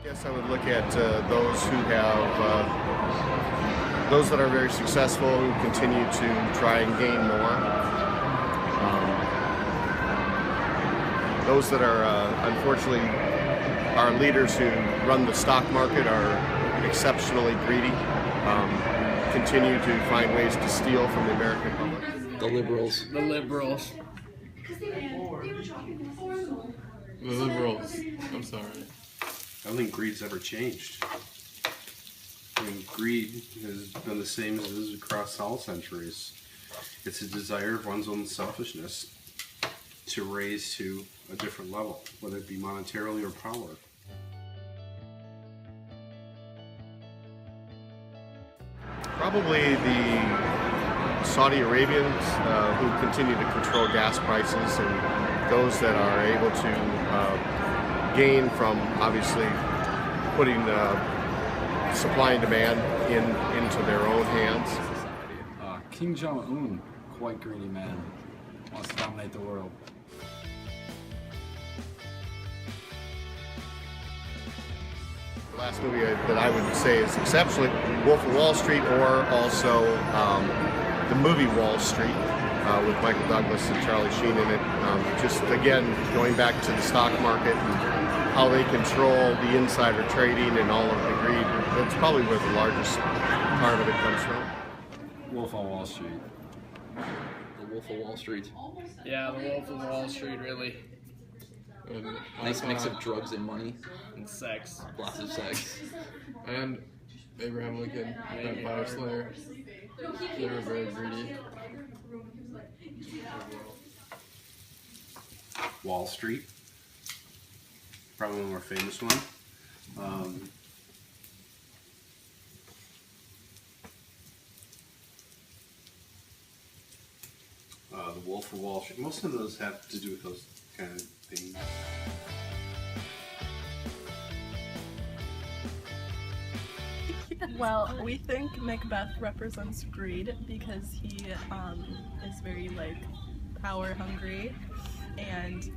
Yes, I would look at those who have, those that are very successful, who continue to try and gain more. Those that are, unfortunately, our leaders who run the stock market are exceptionally greedy, continue to find ways to steal from the American public. The liberals. The liberals. The liberals. I'm sorry. I don't think greed's ever changed. I mean, greed has been the same as it is across all centuries. It's a desire of one's own selfishness to raise to a different level, whether it be monetarily or power. Probably the Saudi Arabians who continue to control gas prices, and those that are able to gain from obviously putting supply and demand into their own hands. King Jong-un, quite greedy man, wants to dominate the world. The last movie that I would say is exceptionally Wolf of Wall Street, or also the movie Wall Street with Michael Douglas and Charlie Sheen in it. Just again, going back to the stock market and how they control the insider trading and all of the greed. That's probably where the largest part of it comes from. Wolf on Wall Street. The Wolf of Wall Street. Yeah, the Wolf of Wall Street, really. And Nice mix of drugs and money. And sex. Lots of sex. And Abraham Lincoln, Vampire Slayer. They were very greedy. Wall Street, probably the more famous one. The Wolf of Wall Street. Most of those have to do with those kind of things. Well, we think Macbeth represents greed because he is very power hungry, and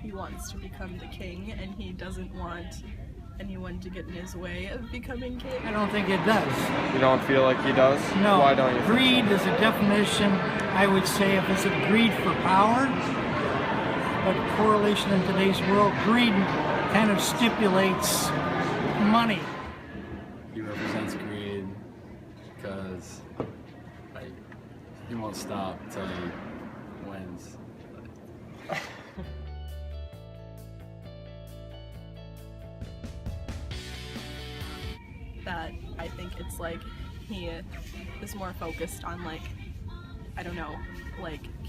he wants to become the king, and he doesn't want anyone to get in his way of becoming king. I don't think it does. You don't feel like he does? No. Why don't you? Greed is a definition, I would say, if it's a greed for power, but correlation in today's world, greed kind of stipulates money. He represents greed because he won't stop until he wins. That I think it's he is more focused on I don't know,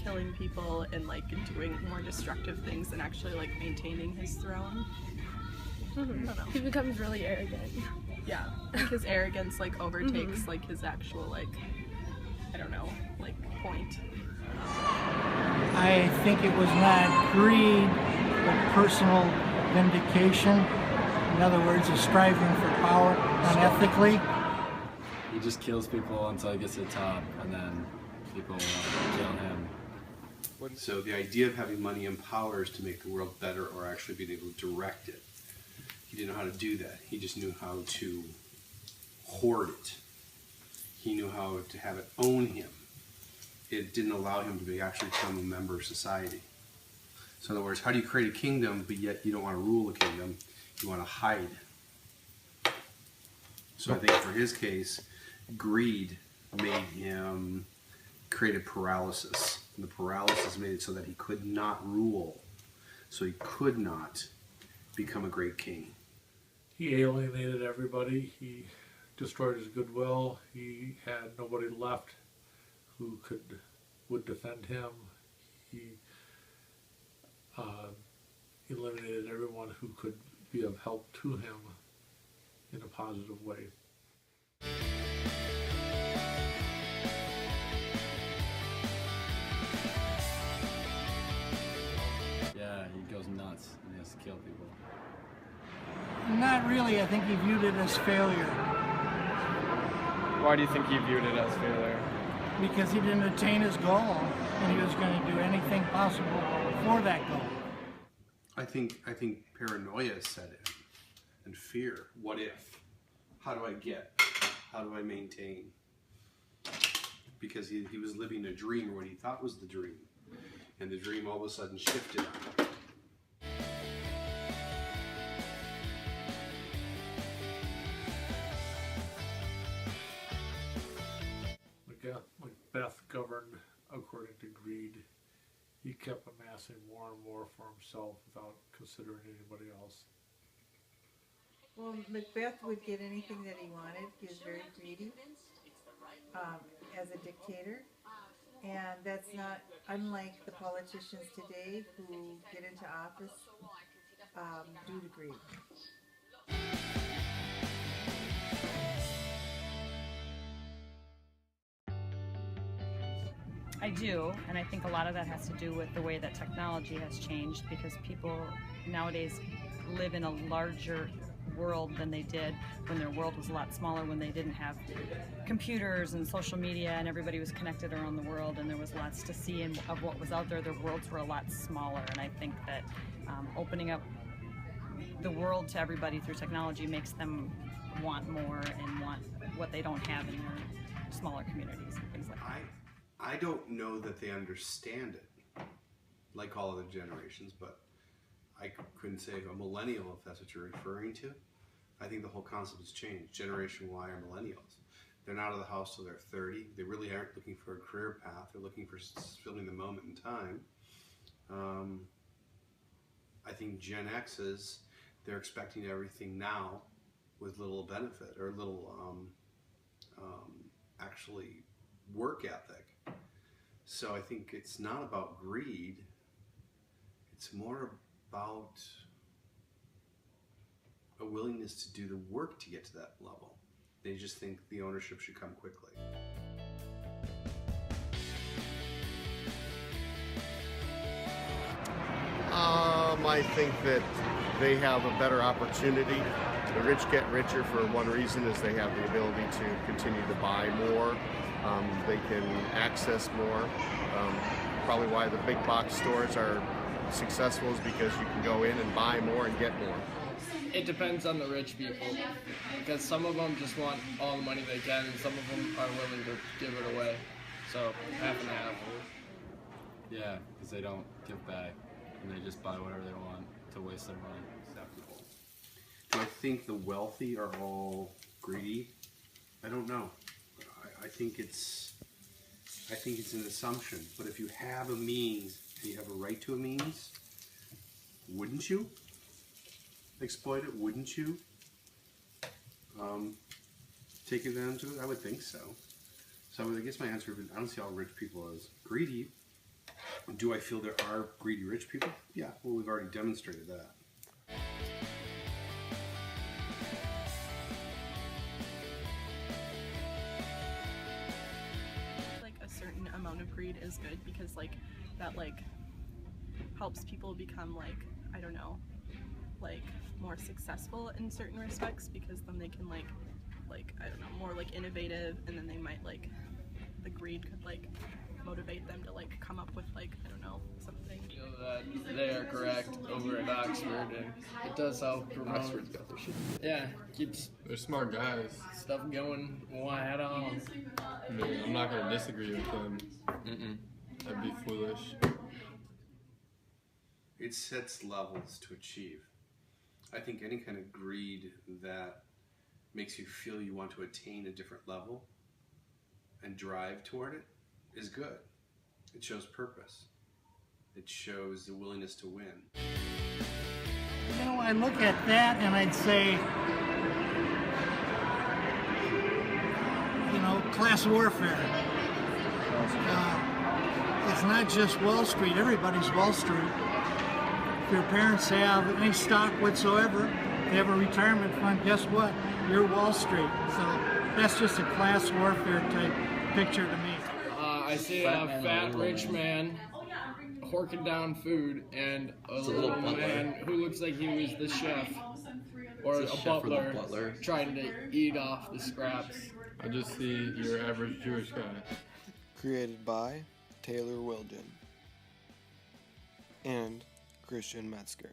killing people and doing more destructive things than actually maintaining his throne. I don't know. He becomes really arrogant. Yeah, his arrogance overtakes his actual I don't know, point. I think it was not greed, but personal vindication. In other words, a striving for power unethically. He just kills people until he gets to the top, and then people kill him. So the idea of having money and power is to make the world better, or actually being able to direct it. He didn't know how to do that. He just knew how to hoard it. He knew how to have it own him. It didn't allow him to actually become a member of society. So in other words, how do you create a kingdom, but yet you don't want to rule the kingdom? You want to hide. So I think for his case, greed made him create a paralysis. And the paralysis made it so that he could not rule. So he could not become a great king. He alienated everybody. He destroyed his goodwill. He had nobody left who would defend him. He eliminated everyone who could be of help to him in a positive way. Yeah, he goes nuts and he has to kill people. Not really. I think he viewed it as failure. Why do you think he viewed it as failure? Because he didn't attain his goal, and he was going to do anything possible for that goal. I think paranoia set in. and fear. What if? How do I get? How do I maintain? Because he was living a dream, or what he thought was the dream. And the dream all of a sudden shifted on him. Macbeth governed according to greed. He kept amassing more and more for himself without considering anybody else. Well, Macbeth would get anything that he wanted. He was very greedy as a dictator. And that's not unlike the politicians today who get into office due to greed. I do, and I think a lot of that has to do with the way that technology has changed, because people nowadays live in a larger world than they did when their world was a lot smaller, when they didn't have computers and social media and everybody was connected around the world and there was lots to see and of what was out there. Their worlds were a lot smaller, and I think that opening up the world to everybody through technology makes them want more and want what they don't have in their smaller communities and things like that. I don't know that they understand it, like all other generations, but I couldn't say a millennial if that's what you're referring to. I think the whole concept has changed. Generation Y are millennials. They're not out of the house till they're 30. They really aren't looking for a career path. They're looking for filling the moment in time. I think Gen X's, they're expecting everything now with little benefit or little actually work ethic. So I think it's not about greed. It's more about a willingness to do the work to get to that level. They just think the ownership should come quickly. I think that they have a better opportunity. The rich get richer for one reason, is they have the ability to continue to buy more. They can access more. Probably why the big box stores are successful is because you can go in and buy more and get more. It depends on the rich people, because some of them just want all the money they can, and some of them are willing to give it away. So half and half. Yeah, because they don't give back, and they just buy whatever they want to waste their money. Acceptable. Do I think the wealthy are all greedy? I don't know. I think it's an assumption. But if you have a means, and you have a right to a means, wouldn't you exploit it? Wouldn't you take advantage of it? I would think so. So I guess my answer is I don't see all rich people as greedy. Do I feel there are greedy rich people? Yeah, well, we've already demonstrated that. Like a certain amount of greed is good, because like that like helps people become like, I don't know, like more successful in certain respects, because then they can like I don't know, more like innovative, and then they might like, the greed could like motivate them to like come up with like, I don't know, something. You know that they are correct over at Oxford, and it does help promote. Oxford's got their shit. Yeah, keeps They're smart guys. stuff going head on. I mean, I'm not going to disagree with them. That'd be foolish. It sets levels to achieve. I think any kind of greed that makes you feel you want to attain a different level and drive toward it is good. It shows purpose. It shows the willingness to win. You know, I look at that and I'd say, you know, class warfare. It's not just Wall Street. Everybody's Wall Street. If your parents have any stock whatsoever, they have a retirement fund, guess what? You're Wall Street. So that's just a class warfare type picture to me. I see a fat rich man horking down food, and a little man who looks like he was the chef or a butler trying to eat off the scraps. I just see your average Jewish guy. Created by Taylor Wilden and Christian Metzger.